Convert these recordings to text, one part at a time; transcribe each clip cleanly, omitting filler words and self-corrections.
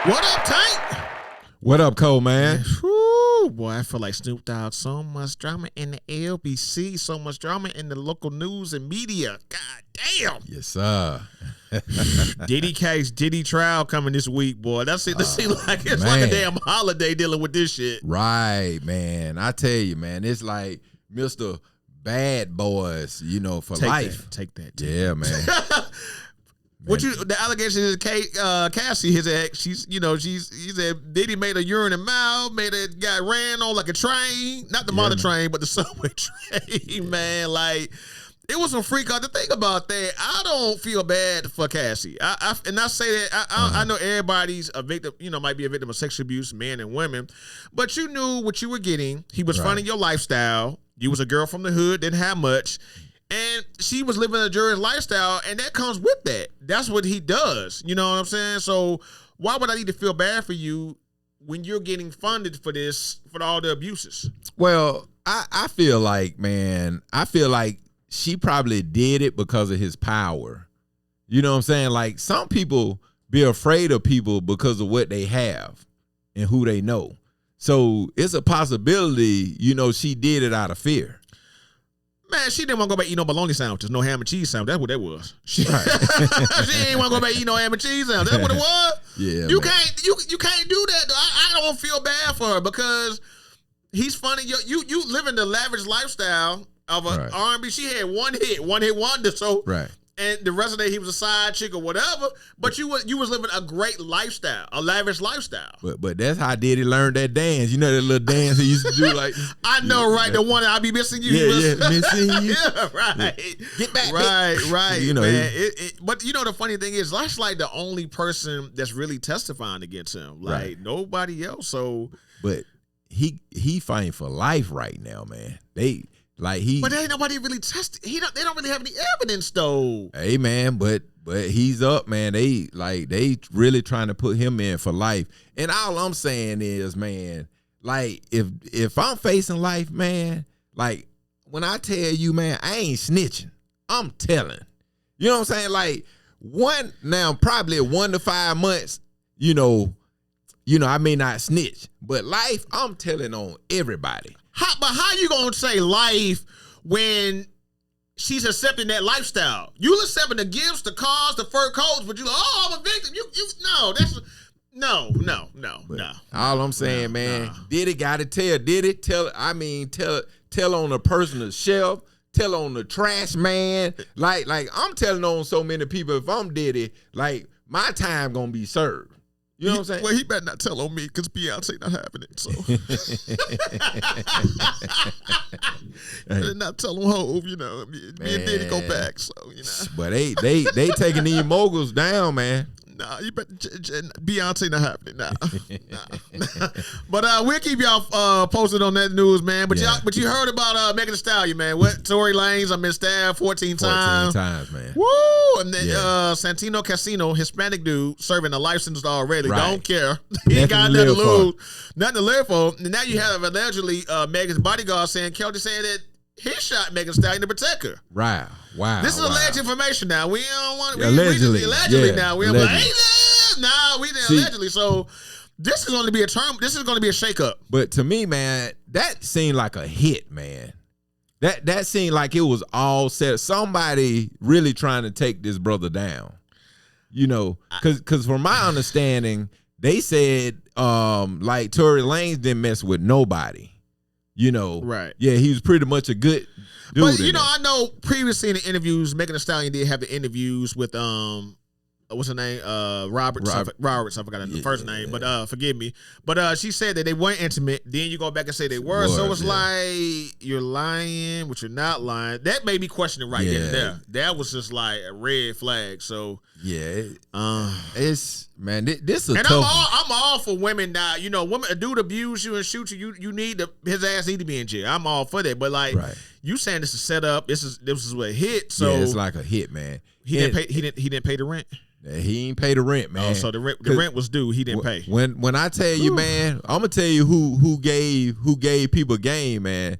What up, Tank? What up, Cole, man? Whew, boy, I feel like Snoop Dogg. So much drama in the LBC, so much drama in the local news and media. God damn. Yes, sir. Diddy case, Diddy trial coming this week, boy. That seems like it's like a damn holiday dealing with this shit. Right, man. I tell you, man, it's like Mr. Bad Boys, for life. Take that. Yeah, man. What the allegation is Cassie, his ex, he said Diddy made a urine and mouth, got ran on like a train, not the MARTA train, but the subway train, man. Like, it was some freak out. The thing about that, I don't feel bad for Cassie. I say that, I know everybody's a victim, might be a victim of sexual abuse, men and women, but you knew what you were getting. He was funding your lifestyle. You was a girl from the hood, didn't have much. And she was living a jury's lifestyle, and that comes with that. That's what he does. You know what I'm saying? So why would I need to feel bad for you when you're getting funded for this, for all the abuses? Well, I feel like, man, she probably did it because of his power. You know what I'm saying? Like, some people be afraid of people because of what they have and who they know. So it's a possibility, she did it out of fear. Man, she didn't want to go back eat no bologna sandwiches, no ham and cheese sandwich. That's what that was. She didn't want to go back eat no ham and cheese sandwich. That's what it was. Yeah, you can't do that. Though. I don't feel bad for her because he's funny. You living the lavish lifestyle of an R&B. She had one hit wonder. So and the rest of the day he was a side chick or whatever. But you was living a great lifestyle, a lavish lifestyle. But that's how Diddy learned that dance. You know that little dance he used to do, like I know, right? The one that I be missing you. Missing you. Yeah, right. Get back. Right. Man. But the funny thing is, that's like the only person that's really testifying against him. Like nobody else. So, but he fighting for life right now, man. But there ain't nobody really tested. They don't really have any evidence though. Hey man, but he's up, man. They really trying to put him in for life. And all I'm saying is, man, like if I'm facing life, man, like when I tell you, man, I ain't snitching. I'm telling. You know what I'm saying? Like probably 1 to 5 months, I may not snitch. But life, I'm telling on everybody. But how you gonna say life when she's accepting that lifestyle? You accepting the gifts, the cars, the fur coats, but you like, I'm a victim. No. All I'm saying, man, Diddy gotta tell. Diddy tell on the personal shelf, tell on the trash man. Like I'm telling on so many people. If I'm Diddy, like my time gonna be served. You know what I'm saying? Well, he better not tell on me because Beyonce not having it. So better not tell on Hove. Me and Diddy go back. So But they taking these moguls down, man. Nah, you better Beyonce not happening. Nah. But we'll keep y'all posted on that news, man. But you heard about Megan Thee Stallion, man. What Tory Lanez? I been stabbed 14 times. 14 times, man. Woo! And then Santino Casino, Hispanic dude, serving a life sentence already. Don't care. He ain't got nothing to lose. Nothing to live for. And now you have allegedly Megan's bodyguard saying, Kelty saying that he shot Megan Thee Stallion to protect her. Wow. This is alleged information now. We don't want allegedly. Allegedly now. We didn't allegedly. So this is going to be a term. This is going to be a shakeup. But to me, man, that seemed like a hit, man. That seemed like it was all set. Somebody really trying to take this brother down. Because from my understanding, they said like Tory Lanez didn't mess with nobody. Right. Yeah, he was pretty much a good dude. But I know previously in the interviews, Megan Thee Stallion did have the interviews with what's her name? Roberts. I forgot the first name, but forgive me. But she said that they weren't intimate. Then you go back and say they were. So it's like you're lying, but you're not lying. That made me question it right there. That was just like a red flag. So it's man, this is and tough. I'm all for women now. Women, a dude abuse you and shoot you. You need his ass need to be in jail. I'm all for that. But like you saying this is set up. This is what hit. So it's like a hit, man. He didn't pay the rent. He ain't pay the rent, man. Oh, so the rent was due. He didn't pay. When I tell you, man, I'm gonna tell you who gave people game, man.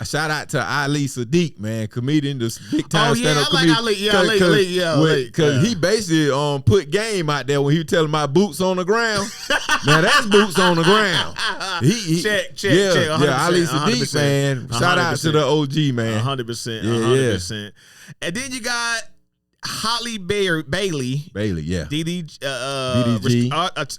shout out to Ali Sadiq, man, comedian, this big time stand-up comedian. Ali. Because he basically put game out there when he was telling about boots on the ground. Now that's boots on the ground. Check. Ali Sadiq, man. Shout out to the OG, man. 100%. 100%. And then you got Holly Bailey, yeah, DDG,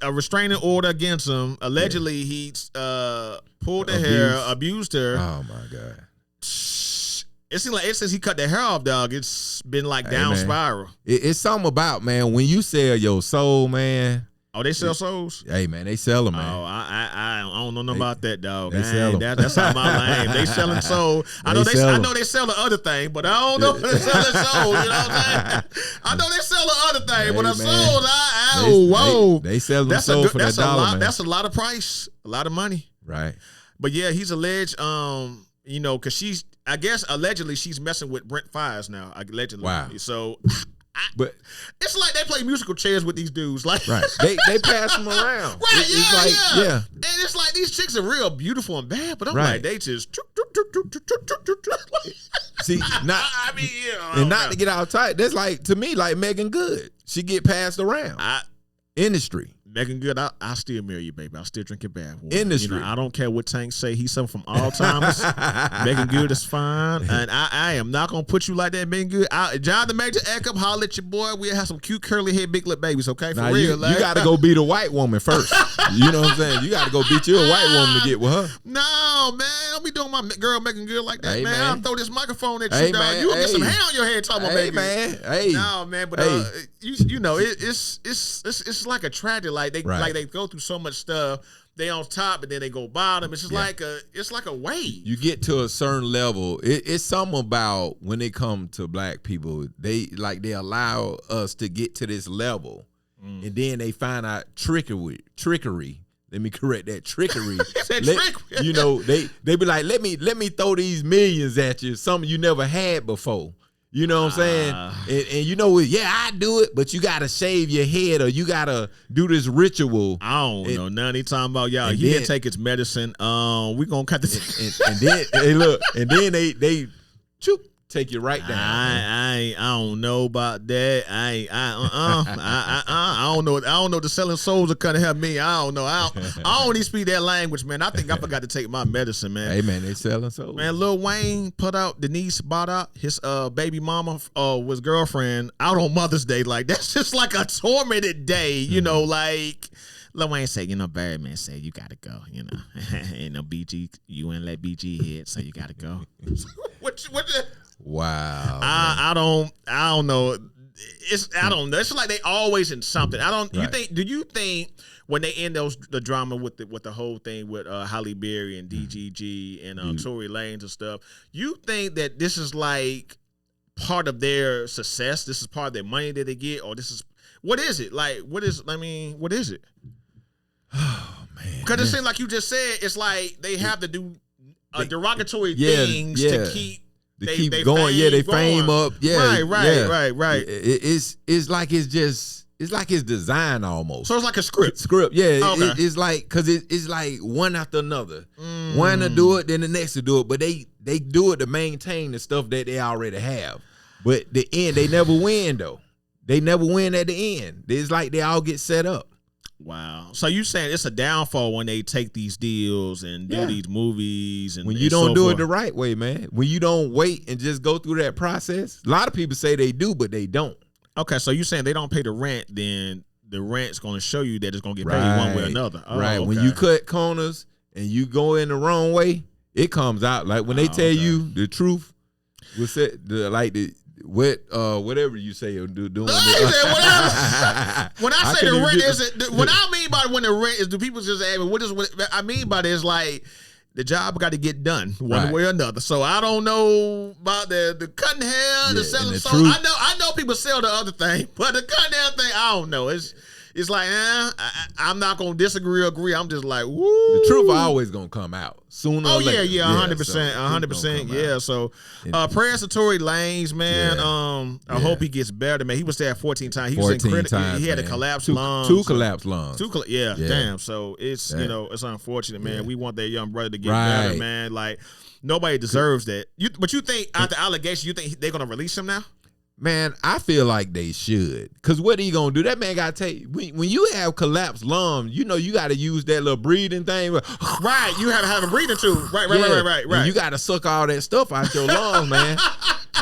a restraining order against him. Allegedly, he pulled her hair, abused her. Oh my God! It seems like since he cut the hair off, dog, it's been like down spiral. It's something about, man, when you sell your soul, man. Oh, they sell souls? Hey, man, they sell them, man. Oh, I don't know nothing about that, dog. They sell them. That's not my lane. They selling souls. I know they sell the other thing, but I don't know if they selling souls. You know what I'm saying? I know they sell the other thing, but the souls, they sell them souls for that dollar, man. That's a lot of price, a lot of money. Right. But yeah, he's alleged, because I guess allegedly she's messing with Brent Fires now. Allegedly. Wow. So. But it's like they play musical chairs with these dudes. Like right, they pass them around. Right, yeah. And it's like these chicks are real beautiful and bad, but I'm like they just see. Not to get out tight. That's like to me like Megan Good. She get passed around. Industry. Megan Good, I still marry you, baby. I still drink your bad water. Industry. I don't care what Tank say. He's something from Alzheimer's. Megan Good is fine. And I am not going to put you like that, Megan Good. John the Major, Echo, holler at your boy. We'll have some cute curly head, big lip babies, okay? For real. You got to go beat a white woman first. You know what I'm saying? You got to go beat you a white woman to get with her. No, man. Don't be doing my girl Megan Good like that, man. I'll throw this microphone at you, dog. Man, You will get some hair on your head talking about Megan. Man. No, man. But it's like a tragedy. Like they go through so much stuff. They on top and then they go bottom. It's just like a wave. You get to a certain level. It's something about when they come to black people, they allow us to get to this level, and then they find out trickery. Let me correct that, trickery. You know, they be like, let me throw these millions at you, something you never had before. You know what I'm saying? And you know, I do it, but you got to shave your head or you got to do this ritual. I don't know. None he talking about, y'all. He didn't take his medicine. We going to cut this. And then, hey, look, and then they take you right down. I don't know about that. I don't know. I don't know. The selling souls are kind of help me. I don't know. I don't even speak that language, man. I think I forgot to take my medicine, man. Hey, man, they selling souls. Man, Lil Wayne put out, Denise bought out his baby mama was girlfriend out on Mother's Day. Like that's just like a tormented day, you know. Like Lil Wayne said, Birdman said you gotta go. You know, ain't no BG. You ain't let BG hit, so you gotta go. what the? Wow. I don't know. I don't know. It's like they always in something. Do you think when they end the drama with the whole thing with Halle Berry and DGG and Tory Lanez and stuff, you think that this is like part of their success? This is part of their money that they get, or what is it? Like what is it? Oh man. Because it seems like you just said it's like they have to do derogatory things to keep they going, they fame up, right. It's like it's designed almost. So it's like a script, yeah. Okay. It's like because it's like one after another. One to do it, then the next to do it, but they do it to maintain the stuff that they already have. But the end, they never win though. They never win at the end. It's like they all get set up. Wow. So you saying it's a downfall when they take these deals and do these movies and when you don't do it the right way, man. When you don't wait and just go through that process. A lot of people say they do, but they don't. Okay, so you saying they don't pay the rent, then the rent's going to show you that it's going to get paid one way or another. Oh, right. Okay. When you cut corners and you go in the wrong way, it comes out. Like when they tell you the truth, whatever you say or do doing. When I say the rent is, what I mean by when the rent is, do people just ask me what I mean by this? Like the job got to get done one way or another. So I don't know about the cutting hair, the selling. So I know people sell the other thing, but the cutting hair thing, I don't know. it's like, I'm not gonna disagree or agree. I'm just like, woo. The truth always gonna come out sooner. Oh or later. yeah, 100%, 100%. Yeah. So, prayers to Tory Lanez, man. I hope he gets better, man. He was there 14 times. He was 14 times. He had a collapsed lungs. Two collapsed lungs. Yeah. Damn. So it's it's unfortunate, man. We want that young brother to get better, man. Like nobody deserves that. But you think after allegation, you think they're gonna release him now? Man, I feel like they should. Because what are you going to do? That man got to take, when you have collapsed lungs, you know you got to use that little breathing thing. Right. You have to have a breathing tube. Right. And you got to suck all that stuff out your lungs, man.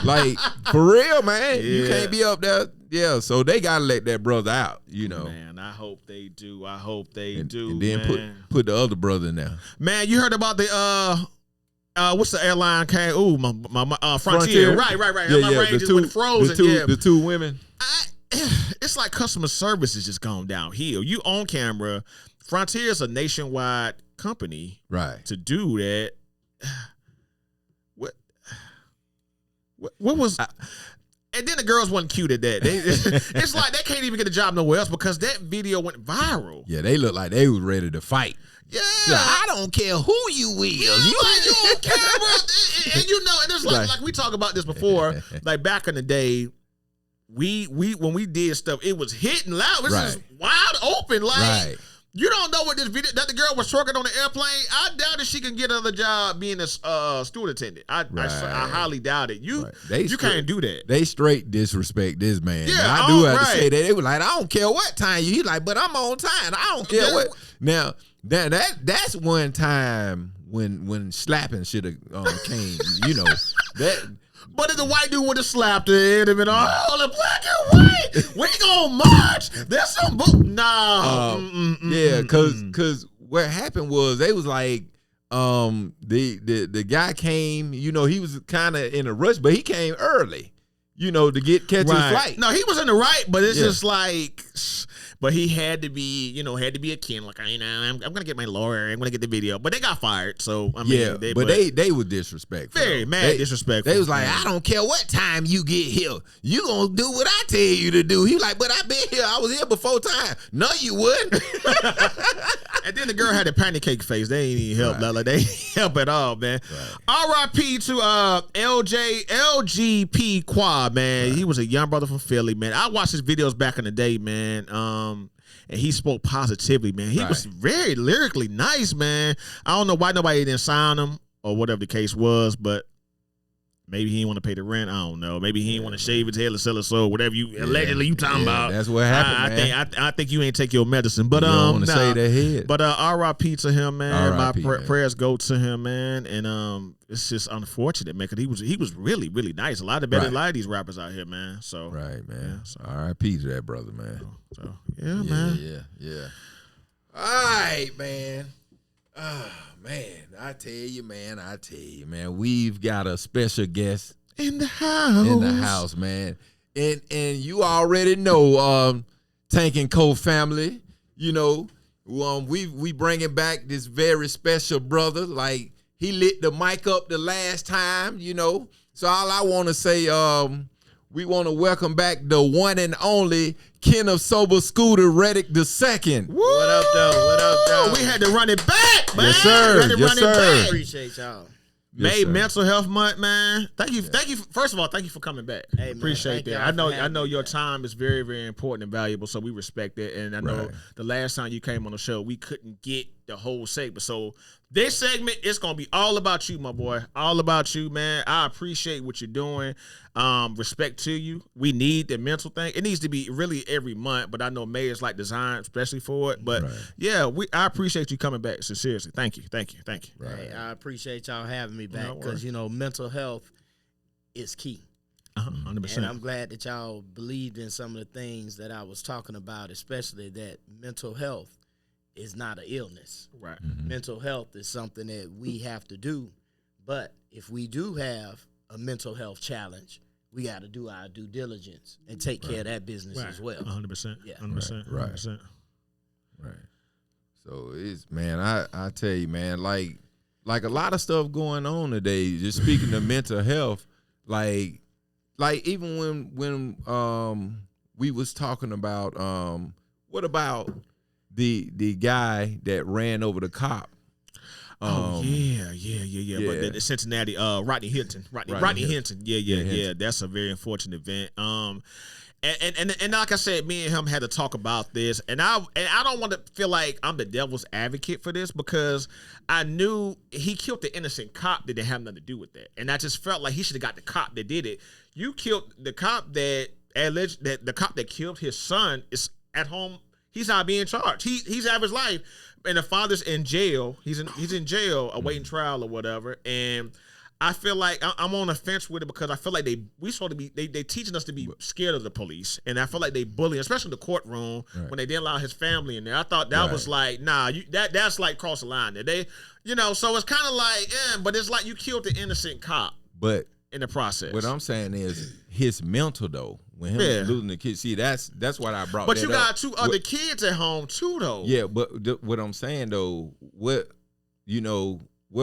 Like, for real, man. You can't be up there. Yeah, so they got to let that brother out, you know. Man, I hope they do. I hope they do, and then man. put the other brother in there. Man, you heard about the what's the airline came? Ooh, my Frontier. Right. Yeah, my Rangers with frozen. The two women. It's like customer service has just gone downhill. You on camera. Frontier is a nationwide company. Right. To do that. What was... and then the girls wasn't cute at that. It's like they can't even get a job nowhere else because that video went viral. Yeah, they looked like they was ready to fight. Yeah, like, I don't care who you is. You on camera, and you know, and it's like we talked about this before. Like back in the day, we when we did stuff, it was hitting loud. This is wide open. Like you don't know what this video that the girl was twerking on the airplane. I doubt that she can get another job being a steward attendant. I highly doubt it. You can't do that. They straight disrespect this man. Yeah, now, I do have to say that. They were like, I don't care what time you. He's like, but I'm on time. I don't care what. Now that's one time when slapping should have came. You know that. But if the white dude would have slapped it, it'd have been all the black and white. We gonna march. There's some book. Yeah, cause what happened was they was like, the guy came. You know, he was kind of in a rush, but he came early. You know, to catch his flight. No, he was in the right, but it's just like. But he had to be, a kin. Like, I'm gonna get my lawyer. I'm gonna get the video. But they got fired. So I mean, they were disrespectful. Very mad, disrespectful. They was like, I don't care what time you get here. You gonna do what I tell you to do. He was like, but I been here. I was here before time. No, you wouldn't. And then the girl had a patty cake face. They ain't even help. Like, they ain't help at all, man. R.I.P. to LGP Quad, man. He was a young brother from Philly, man. I watched his videos back in the day, man. And he spoke positively, man. He was very lyrically nice, man. I don't know why nobody didn't sign him or whatever the case was, but maybe he didn't want to pay the rent. I don't know. Maybe he didn't want to shave his head or sell his soul, whatever allegedly you talking about. That's what happened, man. I think you ain't take your medicine. But you don't want to say that head. But R.I.P. to him, man. My prayers go to him, man. And it's just unfortunate, man, because he was really, really nice. A lot of these rappers out here, man. So man. Yeah, so. R.I.P. to that brother, man. So man. Yeah. All right, man. Man, I tell you, man, we've got a special guest in the house. Man. And you already know, Tank and Co family, you know, we bringing back this very special brother. Like, he lit the mic up the last time, you know. So all I want to say, we want to welcome back the one and only Ken of Sober Scooter Reddick II. What up, though? We had to run it back, man. Yes, sir. I appreciate y'all. May Mental Health Month, man. Thank you. First of all, thank you for coming back. Hey, man, appreciate that. I know your time is very, very important and valuable, so we respect it. And I know the last time you came on the show, we couldn't get the whole segment. So this segment, it's gonna be all about you, my boy. All about you, man. I appreciate what you're doing. Respect to you. We need the mental thing. It needs to be really every month, but I know May is like designed especially for it. But I appreciate you coming back. So seriously, thank you. Right. Hey, I appreciate y'all having me back because mental health is key. 100%. And I'm glad that y'all believed in some of the things that I was talking about, especially that mental health is not an illness. Right. Mm-hmm. Mental health is something that we have to do. But if we do have a mental health challenge, we got to do our due diligence and take care of that business as well. 100%. Yeah. 100%. Right. 100%. Right. So it's, man, I tell you, man, like a lot of stuff going on today. Just speaking of mental health, like even when we was talking about What about the guy that ran over the cop? Yeah. But the Cincinnati, Rodney Hinton. Rodney Hinton. Yeah. That's a very unfortunate event. And like I said, me and him had to talk about this, and I don't want to feel like I'm the devil's advocate for this, because I knew he killed the innocent cop that didn't have nothing to do with that, and I just felt like he should have got the cop that did it. You killed the cop that the cop that killed his son is at home. He's not being charged. He's out of his life, and the father's in jail. He's in jail awaiting trial or whatever, and I feel like I'm on the fence with it, because I feel like they teaching us to be scared of the police, and I feel like they bully, especially in the courtroom when they didn't allow his family in there. I thought that was like, nah, that's like cross the line. They, so it's kind of like, but it's like you killed the innocent cop, but in the process. What I'm saying is his mental though, when him losing the kid. See, that's what I brought. But that you got up. two other kids at home too, though. Yeah, but what I'm saying though, where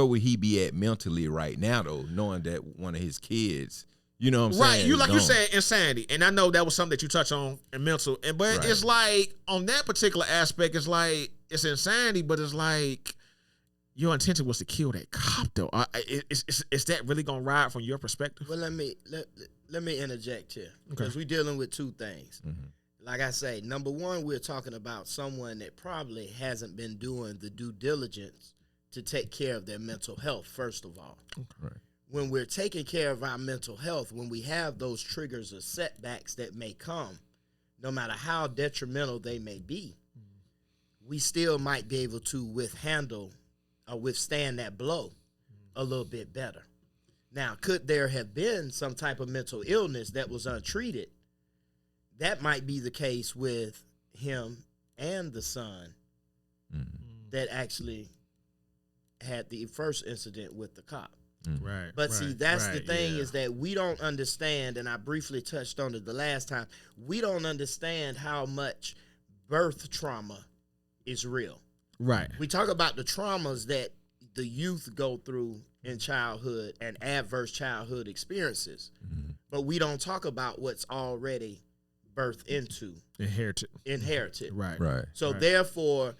would he be at mentally right now, though, knowing that one of his kids, you know what I'm saying? Right, you said insanity, and I know that was something that you touched on in mental, but it's like, on that particular aspect, it's like, it's insanity, but it's like, your intention was to kill that cop, though. Is that really going to ride from your perspective? Well, let me interject here, because we're dealing with two things. Mm-hmm. Like I say, number one, we're talking about someone that probably hasn't been doing the due diligence to take care of their mental health, first of all. Right. When we're taking care of our mental health, when we have those triggers or setbacks that may come, no matter how detrimental they may be, we still might be able to withstand that blow a little bit better. Now, could there have been some type of mental illness that was untreated? That might be the case with him and the son that actually had the first incident with the cop. Right. But see, that's the thing, is that we don't understand, and I briefly touched on it the last time, we don't understand how much birth trauma is real. Right. We talk about the traumas that the youth go through in childhood and adverse childhood experiences, but we don't talk about what's already birthed into. Inherited. Right. So therefore,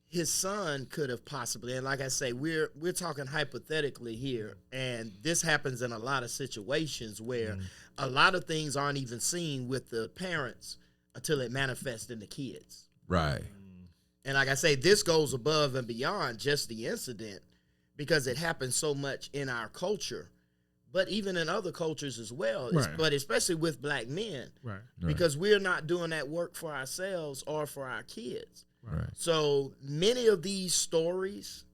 his son could have possibly, and like I say, we're talking hypothetically here, and this happens in a lot of situations where a lot of things aren't even seen with the parents until it manifests in the kids. Right. And like I say, this goes above and beyond just the incident, because it happens so much in our culture, but even in other cultures as well, but especially with black men, because we're not doing that work for ourselves or for our kids. Right. So many of these stories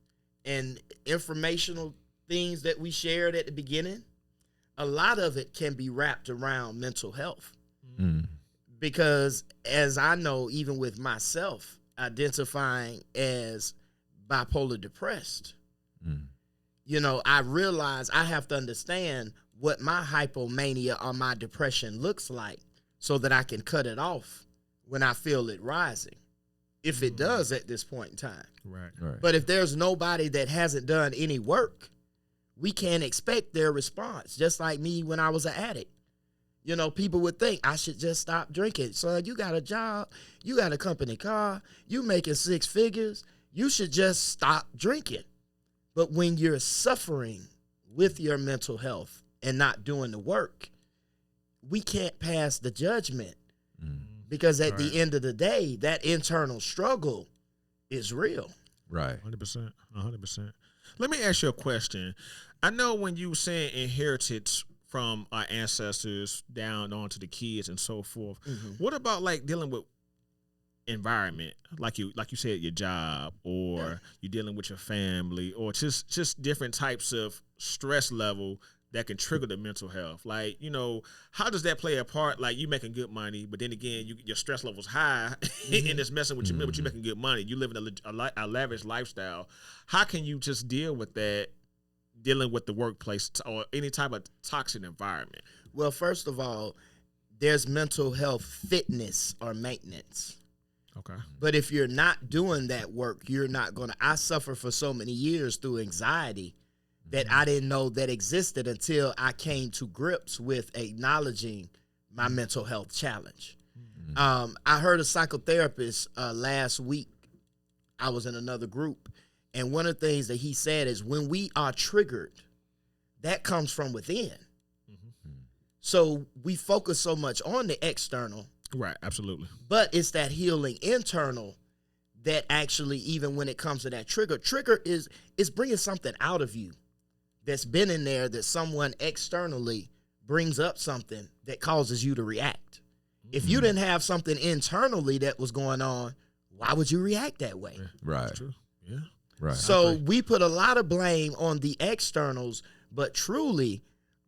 and informational things that we shared at the beginning, a lot of it can be wrapped around mental health. Because as I know, even with myself identifying as bipolar depressed, I realize I have to understand what my hypomania or my depression looks like so that I can cut it off when I feel it rising. If it does at this point in time. Right. But if there's nobody that hasn't done any work, we can't expect their response. Just like me when I was an addict. People would think I should just stop drinking. So you got a job, you got a company car, you making 6 figures, you should just stop drinking. But when you're suffering with your mental health and not doing the work, we can't pass the judgment. Because at the end of the day, that internal struggle is real. Right. 100%. Let me ask you a question. I know when you saying inherited from our ancestors down onto the kids and so forth, what about like dealing with environment, like you said, your job, or you're dealing with your family, or just different types of stress level that can trigger the mental health? Like, how does that play a part? Like, you making good money, but then again, your stress level's high, and it's messing with you, but you making good money. You live in a lavish lifestyle. How can you just deal with that, dealing with the workplace or any type of toxic environment? Well, first of all, there's mental health fitness or maintenance. Okay. But if you're not doing that work, you're not going to. I suffer for so many years through anxiety that I didn't know that existed until I came to grips with acknowledging my mental health challenge. I heard a psychotherapist last week. I was in another group, and one of the things that he said is when we are triggered, that comes from within. So we focus so much on the external. Right, absolutely. But it's that healing internal that actually, even when it comes to that trigger is bringing something out of you that's been in there, that someone externally brings up something that causes you to react. If you didn't have something internally that was going on, why would you react that way? Right. That's true. Yeah. Right. So we put a lot of blame on the externals, but truly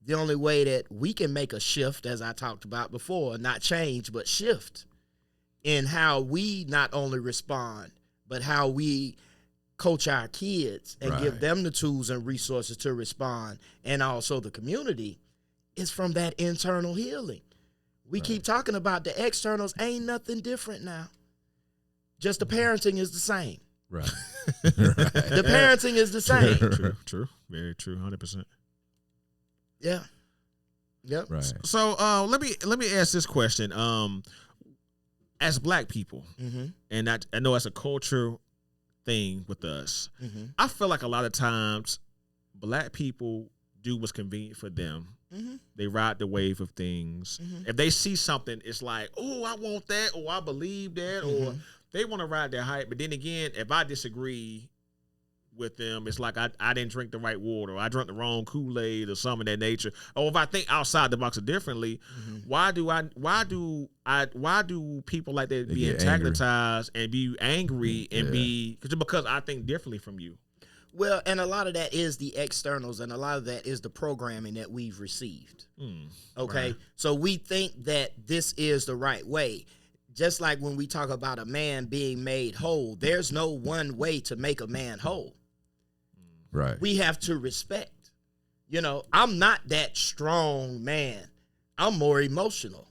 the only way that we can make a shift, as I talked about before, not change, but shift in how we not only respond, but how we coach our kids and give them the tools and resources to respond, and also the community, is from that internal healing. We keep talking about the externals, ain't nothing different now. Just the parenting is the same. Right. The parenting is the same. True. Very true. 100%. Yeah. Yep. Right. So let me ask this question. As Black people, and I know it's a cultural thing with us. I feel like a lot of times Black people do what's convenient for them. They ride the wave of things. If they see something, it's like, oh, I want that, or I believe that, or they want to ride their hype. But then again, if I disagree with them, it's like I didn't drink the right water, or I drank the wrong Kool-Aid, or something of that nature. Or if I think outside the box differently, why do people like that be antagonized and be angry and be because I think differently from you? Well, and a lot of that is the externals, and a lot of that is the programming that we've received. Okay, so we think that this is the right way. Just like when we talk about a man being made whole, there's no one way to make a man whole. Right. We have to respect. You know, I'm not that strong man. I'm more emotional.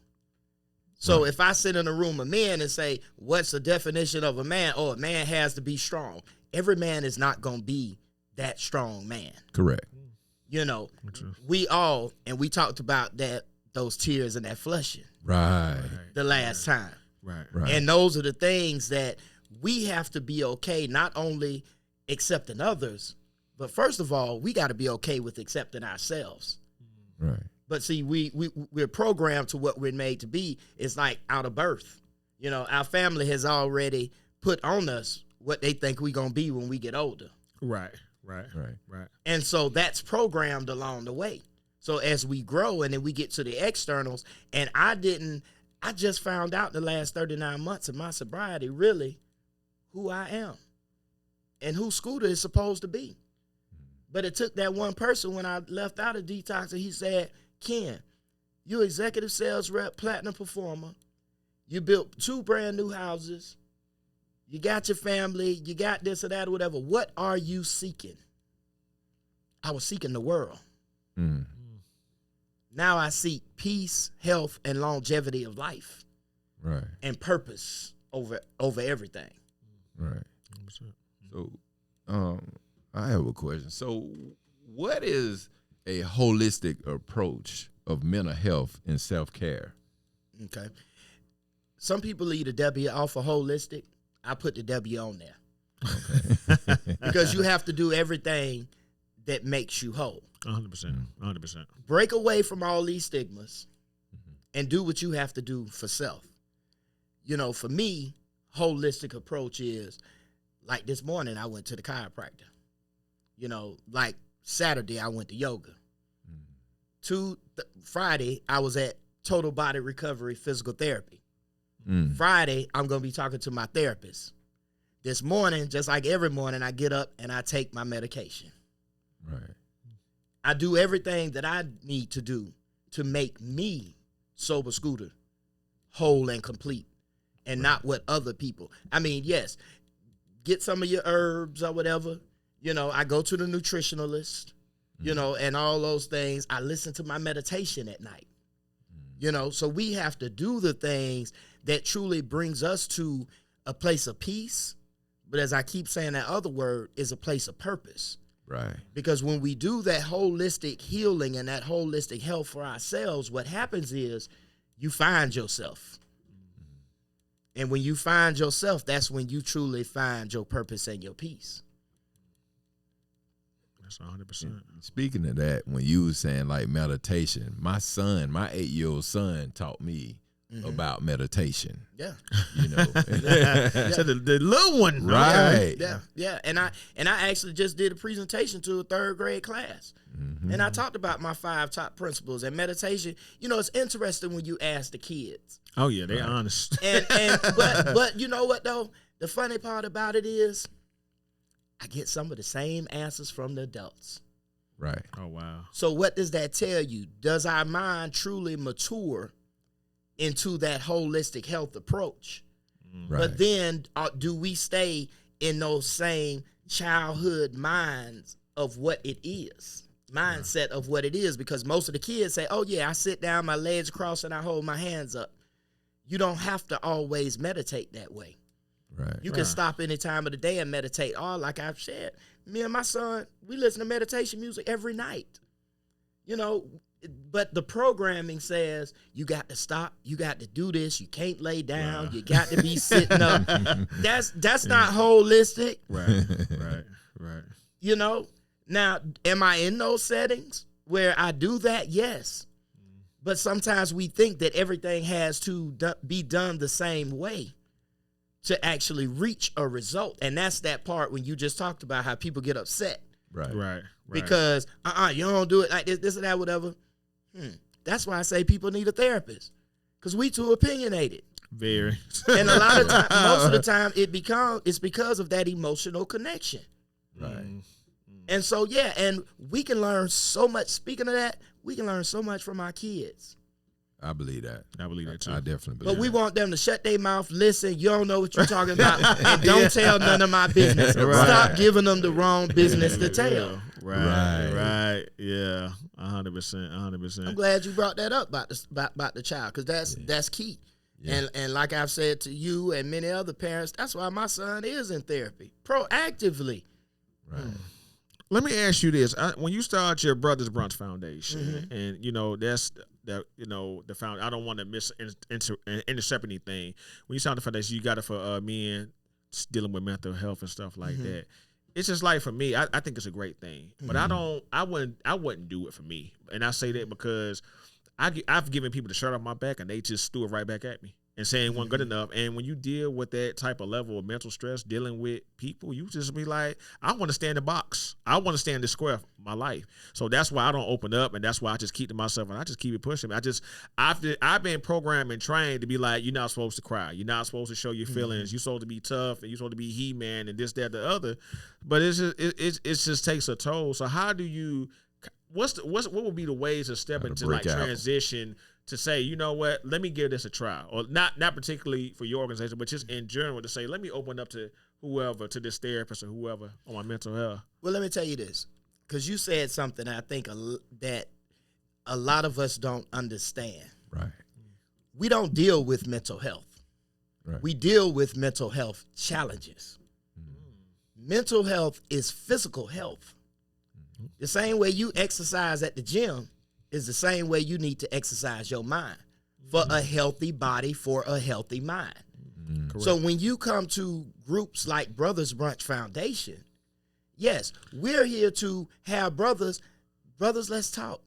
So if I sit in a room of men and say, what's the definition of a man? Oh, a man has to be strong. Every man is not going to be that strong man. Correct. You know, we all, and we talked about that, those tears and that flushing. Right. The last time. Right. And those are the things that we have to be okay, not only accepting others, but first of all, we got to be okay with accepting ourselves. Right. But see, we're programmed to what we're made to be. It's like out of birth. You know, our family has already put on us what they think we're going to be when we get older. Right. And so that's programmed along the way. So as we grow and then we get to the externals, and I just found out in the last 39 months of my sobriety, really, who I am and who Scooter is supposed to be. But it took that one person when I left out of detox, and he said, Ken, you executive sales rep, platinum performer. You built 2 brand new houses. You got your family. You got this or that or whatever. What are you seeking? I was seeking the world. Now I seek peace, health, and longevity of life. Right. And purpose over everything. Right. So, I have a question. So, what is a holistic approach of mental health and self-care? Okay. Some people leave the W off of holistic. I put the W on there. Okay. Because you have to do everything that makes you whole. 100%. Break away from all these stigmas and do what you have to do for self. You know, for me, holistic approach is, like this morning, I went to the chiropractor. You know, like Saturday, I went to yoga. Friday, I was at Total Body Recovery Physical Therapy. Friday, I'm going to be talking to my therapist. This morning, just like every morning, I get up and I take my medication. Right. I do everything that I need to do to make me, Sober Scooter, whole and complete, and not what other people. I mean, yes, get some of your herbs or whatever. You know, I go to the nutritionalist, you know, and all those things. I listen to my meditation at night. You know, so we have to do the things that truly brings us to a place of peace. But as I keep saying, that other word is a place of purpose. Right. Because when we do that holistic healing and that holistic health for ourselves, what happens is you find yourself. And when you find yourself, that's when you truly find your purpose and your peace. That's 100%. Speaking of that, when you was saying like meditation, my 8-year-old son taught me about meditation. Yeah. You know. So the little one. Right. Yeah. And I actually just did a presentation to a 3rd grade class. And I talked about my 5 top principles and meditation. You know, it's interesting when you ask the kids. Oh yeah, they honest. But you know what though? The funny part about it is I get some of the same answers from the adults. Right. Oh wow. So what does that tell you? Does our mind truly mature into that holistic health approach? Right. But then do we stay in those same childhood minds of what it is? Mindset of what it is, because most of the kids say, oh yeah, I sit down, my legs crossed, and I hold my hands up. You don't have to always meditate that way. Right. You can stop any time of the day and meditate. Or like I've said, me and my son, we listen to meditation music every night. You know, but the programming says you got to stop, you got to do this, you can't lay down, you got to be sitting up. That's not holistic. Right. You know? Now, am I in those settings where I do that? Yes. But sometimes we think that everything has to be done the same way to actually reach a result. And that's that part when you just talked about how people get upset. Right. Because, you don't do it like this or that, whatever. That's why I say people need a therapist. Because we too opinionated. Very. And a lot of time, most of the time, it's because of that emotional connection. Right. And so, yeah, and we can learn so much. Speaking of that, we can learn so much from our kids. I believe that. I believe that too. I definitely believe But we that. want them to shut their mouth, listen, you don't know what you're talking about, and don't tell none of my business. Right. Stop giving them the wrong business to tell. Right. Yeah. 100%. I'm glad you brought that up about the child, because that's key. Yeah. And like I've said to you and many other parents, that's why my son is in therapy, proactively. Right. Let me ask you this: when you start your Brothers Brunch Foundation, and you know that's the the found. I don't want to intercept anything. When you start the foundation, you got it for men dealing with mental health and stuff like that. It's just like for me, I think it's a great thing, but I wouldn't do it for me, and I say that because I've given people the shirt off my back and they just threw it right back at me and saying it wasn't good enough. And when you deal with that type of level of mental stress, dealing with people, you just be like, I want to stay in the box. I want to stay in the square for my life. So that's why I don't open up, and that's why I just keep to myself and I just keep it pushing. I've been programmed and trained to be like, you're not supposed to cry. You're not supposed to show your feelings. You're supposed to be tough and you're supposed to be He-Man and this, that, the other. But it just takes a toll. So how do you what would be the ways to step into like transition to say, you know what, let me give this a try, or not particularly for your organization, but just in general to say, let me open up to whoever, to this therapist or whoever on my mental health? Well, let me tell you this, because you said something I think that a lot of us don't understand. Right. We don't deal with mental health. Right. We deal with mental health challenges. Mental health is physical health. The same way you exercise at the gym is the same way you need to exercise your mind for a healthy body, for a healthy mind. So when you come to groups like Brothers Brunch Foundation, yes, we're here to have brothers, let's talk.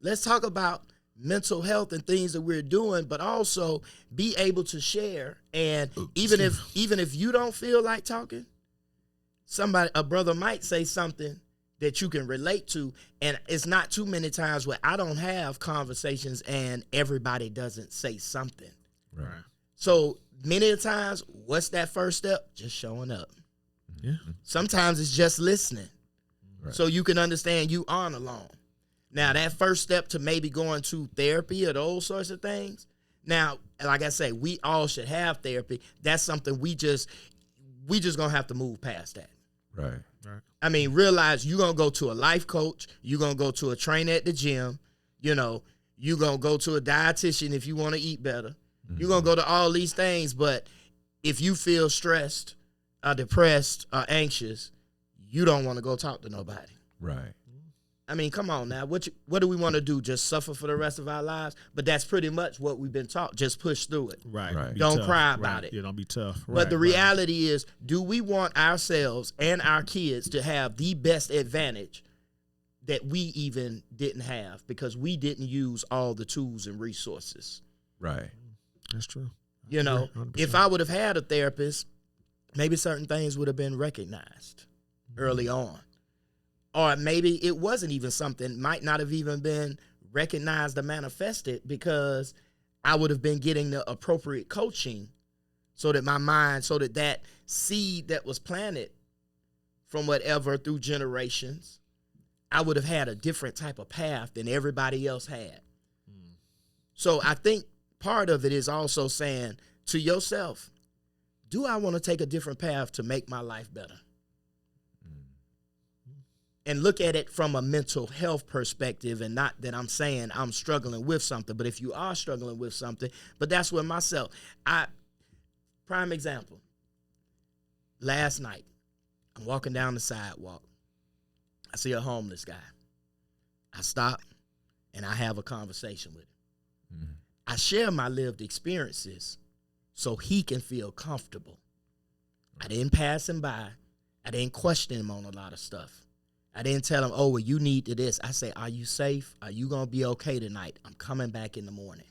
Let's talk about mental health and things that we're doing, but also be able to share. And even if you don't feel like talking, a brother might say something that you can relate to, and it's not too many times where I don't have conversations and everybody doesn't say something. Right. So many times, what's that first step? Just showing up. Yeah. Sometimes it's just listening, Right. so you can understand you aren't alone. Now, that first step to maybe going to therapy or those sorts of things. Now, like I say, we all should have therapy. That's something we just gonna have to move past that. Right. I mean, realize you're going to go to a life coach. You're going to go to a trainer at the gym. You know, you're going to go to a dietitian if you want to eat better. You're going to go to all these things. But if you feel stressed or depressed or anxious, you don't want to go talk to nobody. Right. I mean, come on now. What do we want to do? Just suffer for the rest of our lives? But that's pretty much what we've been taught. Just push through it. Right. Don't cry about it. Yeah, don't be tough. But the reality is, do we want ourselves and our kids to have the best advantage that we even didn't have because we didn't use all the tools and resources? Right. That's true. You know, 100%. if I would have had a therapist, maybe certain things would have been recognized early on. Or maybe it wasn't even something, might not have even been recognized or manifested because I would have been getting the appropriate coaching so that my mind, so that that seed that was planted from whatever through generations, I would have had a different type of path than everybody else had. So I think part of it is also saying to yourself, do I want to take a different path to make my life better? And look at it from a mental health perspective, and not that I'm saying I'm struggling with something, but if you are struggling with something, but that's where myself, prime example, last night, I'm walking down the sidewalk. I see a homeless guy. I stop and I have a conversation with him. Mm-hmm. I share my lived experiences so he can feel comfortable. I didn't pass him by. I didn't question him on a lot of stuff. I didn't tell him, oh, well, you need to this. I say, are you safe? Are you going to be okay tonight? I'm coming back in the morning.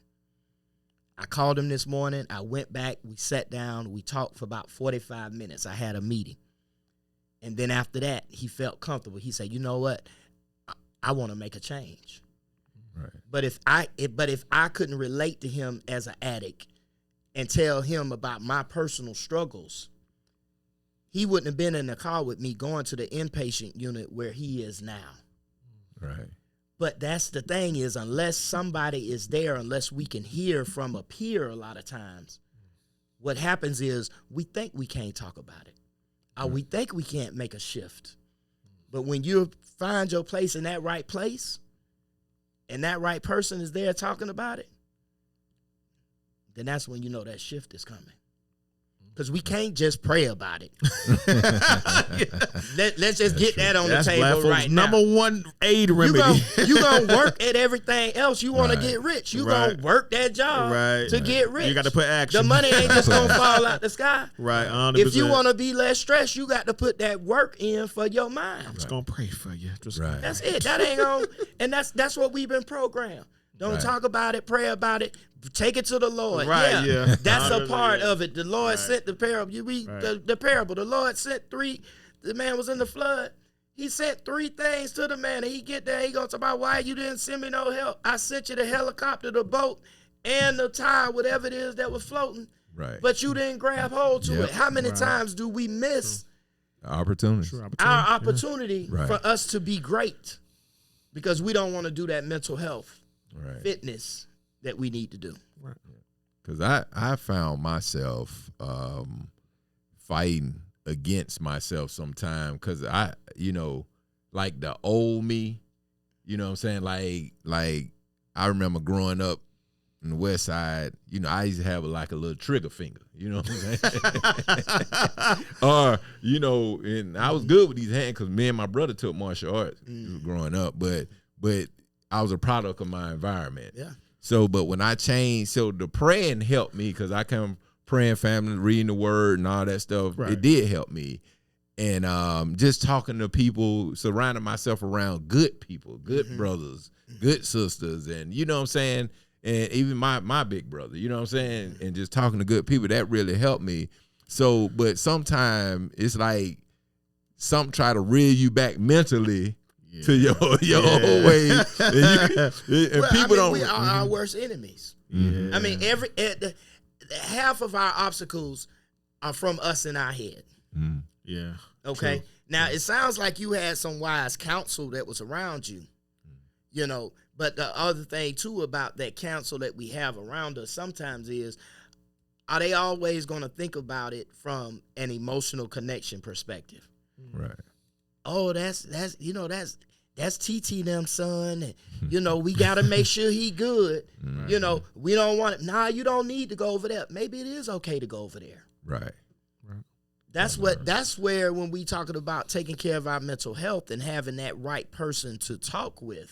I called him this morning. I went back. We sat down. We talked for about 45 minutes. I had a meeting. And then after that, he felt comfortable. He said, you know what? I want to make a change. Right. But if I couldn't relate to him as an addict and tell him about my personal struggles, he wouldn't have been in the car with me going to the inpatient unit where he is now. Right. But that's the thing is, unless somebody is there, unless we can hear from a peer a lot of times, what happens is we think we can't talk about it. Or we think we can't make a shift. But when you find your place in that right place and that right person is there talking about it, then that's when you know that shift is coming. Because we can't just pray about it. Let's just get that on the table right now. Number one aid remedy. You gonna work at everything else. You want to get rich. You gonna work that job to get rich. You got to put action. The money ain't just gonna fall out the sky. Right. 100%. If you want to be less stressed, you got to put that work in for your mind. I'm just gonna pray for you. That's it. That ain't gonna. And that's what we've been programmed. Don't talk about it. Pray about it. Take it to the Lord. Right, yeah. That's a part of it. The Lord sent the parable. You read the parable. The Lord sent three. The man was in the flood. He sent three things to the man. And he get there. He goes about, why you didn't send me no help? I sent you the helicopter, the boat, and the tire, whatever it is that was floating. Right. But you didn't grab hold to it. How many times do we miss opportunity? Our opportunity for us to be great because we don't want to do that mental health, fitness that we need to do. Right. Because I found myself fighting against myself sometime because I, like the old me, you know what I'm saying? Like I remember growing up in the West Side, I used to have like a little trigger finger, you know what I'm saying? Or, and I was good with these hands because me and my brother took martial arts growing up, but I was a product of my environment. Yeah. So, but when I changed, the praying helped me because I come praying family, reading the word and all that stuff. Right. It did help me. And just talking to people, surrounding myself around good people, good brothers, good sisters, and you know what I'm saying? And even my big brother, you know what I'm saying? And just talking to good people, that really helped me. So, but sometimes it's like something try to reel you back mentally to your old ways. And people we are our worst enemies. I mean, half of our obstacles are from us in our head. Yeah. Okay. True. Now it sounds like you had some wise counsel that was around you, but the other thing too about that counsel that we have around us sometimes is, are they always going to think about it from an emotional connection perspective? Right. Oh, that's TT them son, and we got to make sure he good. We don't want it. Nah, you don't need to go over there. Maybe it is okay to go over there. Right. That's where when we talking about taking care of our mental health and having that right person to talk with.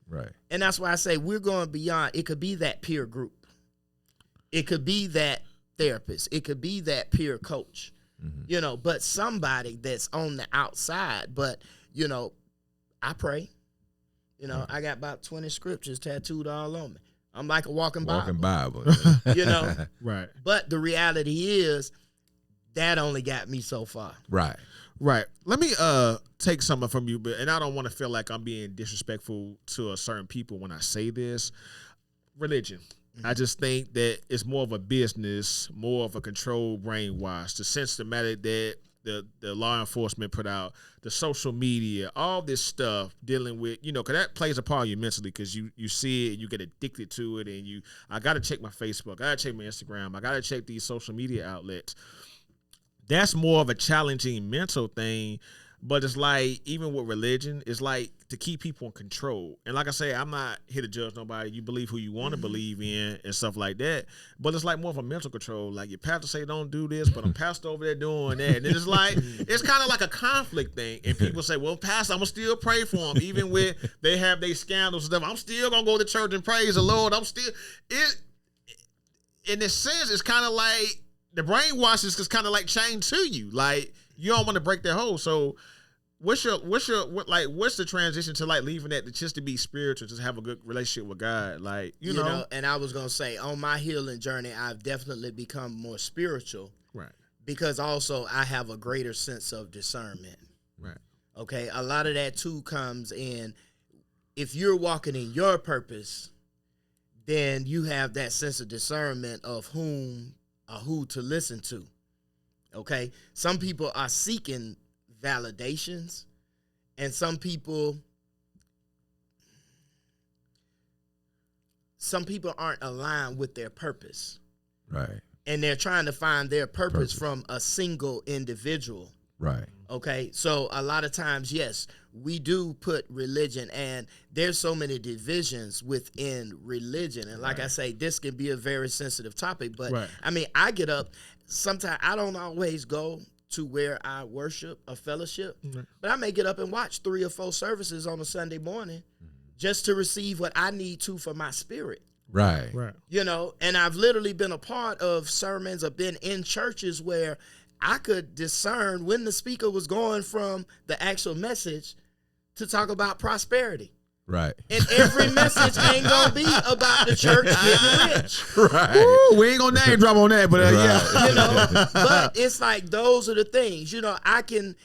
Right. And that's why I say we're going beyond. It could be that peer group. It could be that therapist. It could be that peer coach. Mm-hmm. But somebody that's on the outside. But, I pray. Right. I got about 20 scriptures tattooed all on me. I'm like a walking Bible. Right. But the reality is that only got me so far. Right. Right. Let me take something from you, and I don't want to feel like I'm being disrespectful to a certain people when I say this. Religion. Mm-hmm. I just think that it's more of a business, more of a controlled brainwash. The systematic that the law enforcement put out, the social media, all this stuff dealing with, because that plays a part of you mentally because you see it and you get addicted to it and I got to check my Facebook, I got to check my Instagram, I got to check these social media outlets. That's more of a challenging mental thing, but it's like, even with religion, it's like to keep people in control. And like I say, I'm not here to judge nobody. You believe who you want to believe in and stuff like that. But it's like more of a mental control. Like your pastor say, don't do this, but I'm pastor over there doing that. And it's like, it's kind of like a conflict thing. And people say, well, pastor, I'm going to still pray for them. Even when they have their scandals and stuff, I'm still going to go to church and praise the Lord. In this sense, it's kind of like, the brainwash is kind of like chained to you. Like, you don't want to break that hold. So what's the transition to like leaving that just to be spiritual, just have a good relationship with God? Like, you know. And I was going to say, on my healing journey, I've definitely become more spiritual. Right. Because also I have a greater sense of discernment. Right. Okay. A lot of that too comes in, if you're walking in your purpose, then you have that sense of discernment of who to listen to. Okay? Some people are seeking validations, and some people aren't aligned with their purpose. Right. And they're trying to find their purpose from a single individual. Right. Okay? So a lot of times, yes, we do put religion, and there's so many divisions within religion. And like I say, this can be a very sensitive topic, but I mean, I get up, sometimes I don't always go to where I worship or fellowship, but I may get up and watch 3 or 4 services on a Sunday morning just to receive what I need to for my spirit. Right. And I've literally been a part of sermons or been in churches where I could discern when the speaker was going from the actual message to talk about prosperity. Right. And every message ain't going to be about the church getting rich. Right. Ooh, we ain't going to name drop on that, but yeah. But it's like, those are the things, I can,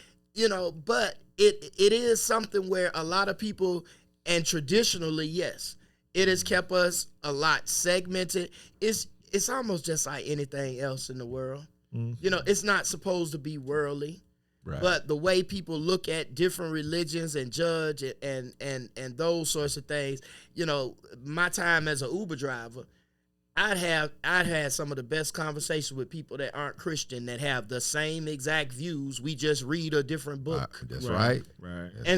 but it is something where a lot of people, and traditionally, yes, it has kept us a lot segmented. It's almost just like anything else in the world. It's not supposed to be worldly. Right. But the way people look at different religions and judge and those sorts of things, my time as an Uber driver, I'd had some of the best conversations with people that aren't Christian that have the same exact views. We just read a different book. That's right.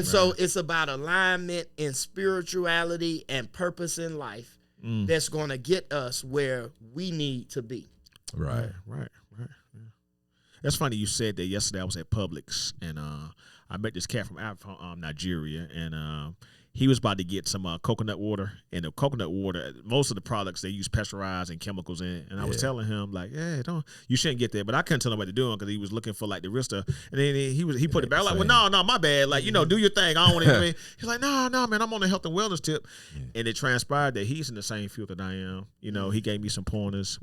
So it's about alignment in spirituality and purpose in life that's going to get us where we need to be. Right. That's funny you said that. Yesterday I was at Publix, and I met this cat from Nigeria, and he was about to get some coconut water. And the coconut water, most of the products, they use pasteurized and chemicals in it. And I was telling him, like, you shouldn't get that. But I couldn't tell him what to do because he was looking for like the real stuff. And then he put it back. Like, well, no, my bad. Like, do your thing. I don't want to. He's like, no, man, I'm on a health and wellness tip. And it transpired that he's in the same field that I am. He gave me some pointers.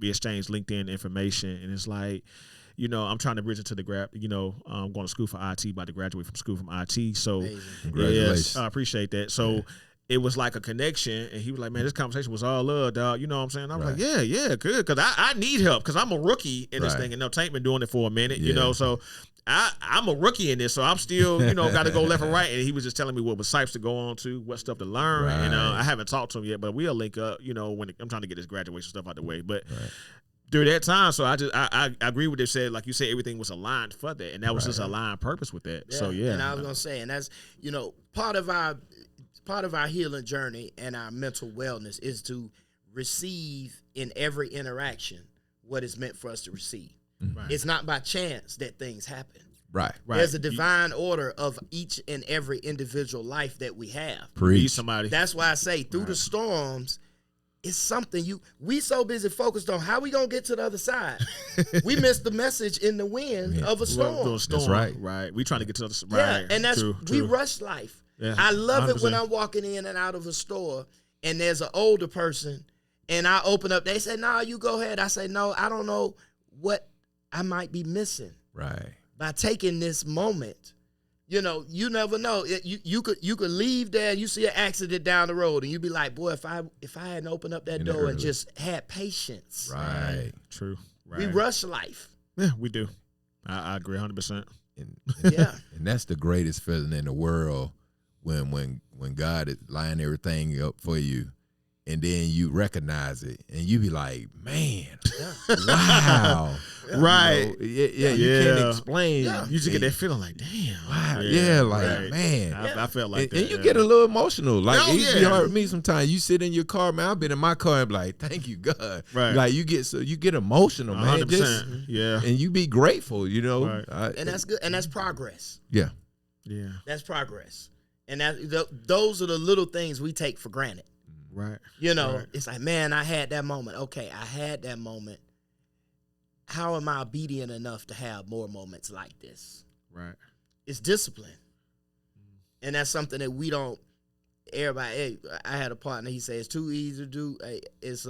We exchanged LinkedIn information, and it's like, I'm trying to bridge it to the I'm going to school for IT, about to graduate from school from IT. So, yes, I appreciate that. So, it was like a connection, and he was like, man, this conversation was all love, dog. You know what I'm saying? I was like, yeah, good, because I need help, because I'm a rookie in this thing, and Tank been doing it for a minute, so I'm a rookie in this, so I'm still, got to go left and right. And he was just telling me what sites to go on to, what stuff to learn. Right. And I haven't talked to him yet, but we'll link up, when I'm trying to get this graduation stuff out the way. But during that time, so I agree with what they said. Like you said, everything was aligned for that, and that was just aligned purpose with that. Yeah. So yeah. And I was gonna say, and that's part of our healing journey and our mental wellness is to receive in every interaction what is meant for us to receive. Right. It's not by chance that things happen. Right. There's a divine order of each and every individual life that we have. Preach. Somebody. That's why I say through the storms, it's something we so busy focused on how we gonna get to the other side. We missed the message in the wind of a storm. That's right. Right. We trying to get to the other Yeah, right. and that's True. we rush life. Yeah, I love 100%. it when I'm walking in and out of a store and there's an older person and I open up. They say, "Nah, you go ahead." I say, "No, I don't know what I might be missing Right. by taking this moment." You know, you never know. You could leave there and you see an accident down the road and you be like, boy, if I hadn't opened up that door and just had patience. Right. True. Right. We rush life. Yeah, we do. I agree 100%. Yeah. And that's the greatest feeling in the world when God is lining everything up for you. And then you recognize it, and you be like, "Man, wow, Right? You can't explain. Yeah. You just get that feeling like, damn, Wow, right. man." I felt like that. And you get a little emotional. Like Oh, it be yeah. hard with me sometimes. You sit in your car, man. I've been in my car and be like, "Thank you, God." Right. Like you get emotional, man. 100%. Yeah. And you be grateful, you know. Right. And that's good. And that's progress. Yeah. Yeah. That's progress. And those are the little things we take for granted. Right. You know, Right. It's like, man, I had that moment. Okay, I had that moment. How am I obedient enough to have more moments like this? Right. It's discipline. And that's something that we don't, everybody, hey, I had a partner, he said, it's too easy to do. Hey, it's,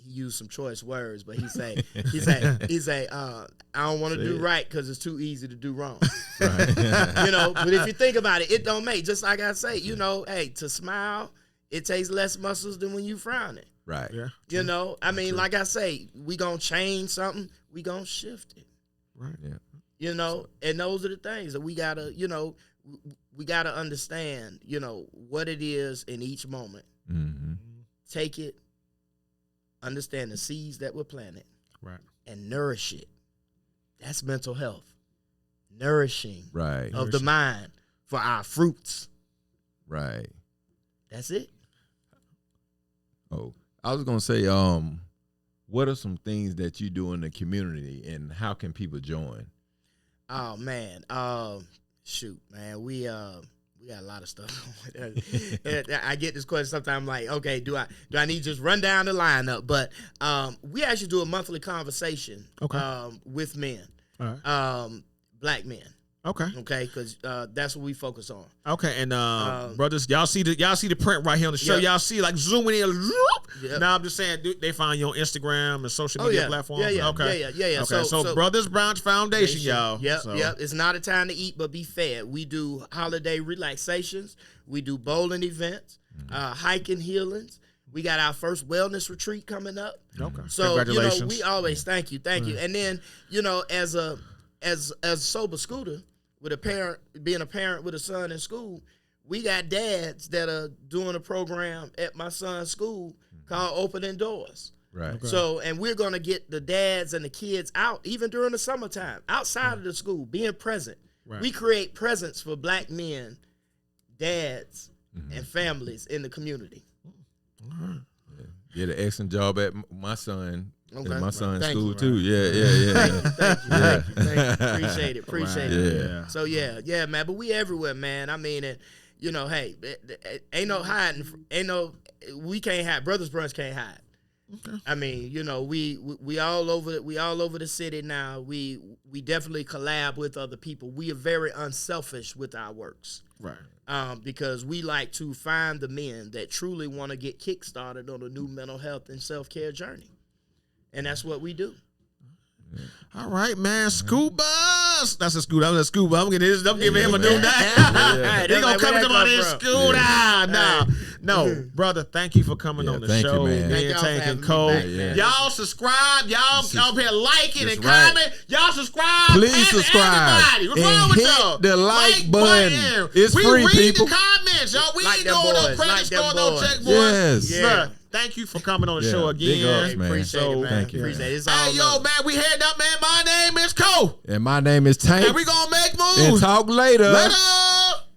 he used some choice words, but he say, I don't want to do right because it's too easy to do wrong. Right. You know, but if you think about it, it don't make, just like I say, you know, hey, to smile, it takes less muscles than when you frowning. Right. Yeah. You know, I mean, like I say, we gonna change something, we gonna shift it. Right. Yeah. You know, and those are the things that we gotta, you know, we gotta understand, you know, what it is in each moment. Mm-hmm. Take it, understand the seeds that were planted, Right. and nourish it. That's mental health. Nourishing Right. of the mind for our fruits. Right. That's it. Oh, I was gonna say, what are some things that you do in the community, and how can people join? Oh man, shoot, man, we got a lot of stuff. I get this question sometimes. I'm like, okay, do I need to just run down the lineup? But we actually do a monthly conversation. Okay. With men, All right. black men. Okay. Okay, because that's what we focus on. Okay, and brothers, y'all see the print right here on the show. Yep. Y'all see like zooming in. Yep. Now I'm just saying, they find you on Instagram and social media platforms. Yeah. Okay. Yeah. Okay, so Brothers Brunch Foundation, y'all. Yep. So- Yep. It's not a time to eat, but be fed. We do holiday relaxations. We do bowling events, hiking healings. We got our first wellness retreat coming up. Okay. So Congratulations. you know, we always thank you. And then you know, as a sober scooter, with being a parent with a son in school, we got dads that are doing a program at my son's school called Opening Doors. Right. Okay. So, and we're going to get the dads and the kids out, even during the summertime, outside of the school, being present. Right. We create presents for black men, dads, and families in the community. Did an excellent job at my son. Okay. In my son's Thank school you. too. Yeah. Thank you. Appreciate it. Yeah. So yeah, man. But we everywhere, man. I mean, and you know, hey, ain't no hiding. We can't hide. Brothers Brunch can't hide. Okay. I mean, you know, we all over. We all over the city now. We definitely collab with other people. We are very unselfish with our works. Right. Because we like to find the men that truly want to get kickstarted on a new mental health and self-care journey. And that's what we do. All right, man. Scuba. That's a scuba. I'm a scuba. I'm giving him a new name. They gonna come to my school. No, brother. Thank you for coming on the thank you, show. man. Thank y'all for Taking having me cold. back, man. Y'all subscribe. Y'all here liking and right. comment. Y'all subscribe. Please And subscribe. Everybody. What's And wrong with hit y'all? the like button. It's we free, read people. the comments, y'all. We Like ain't them doing no boys. credit Like them score, no boys. check boys. Yes. Yeah. Sir, thank you for coming on the show again. Big ups, man. Appreciate it, man. Thank you, man. Appreciate it. It's all Hey, yo, love. man, we head up, man. My name is Cole. And my name is Tank. And we gonna make And moves. talk later. Later.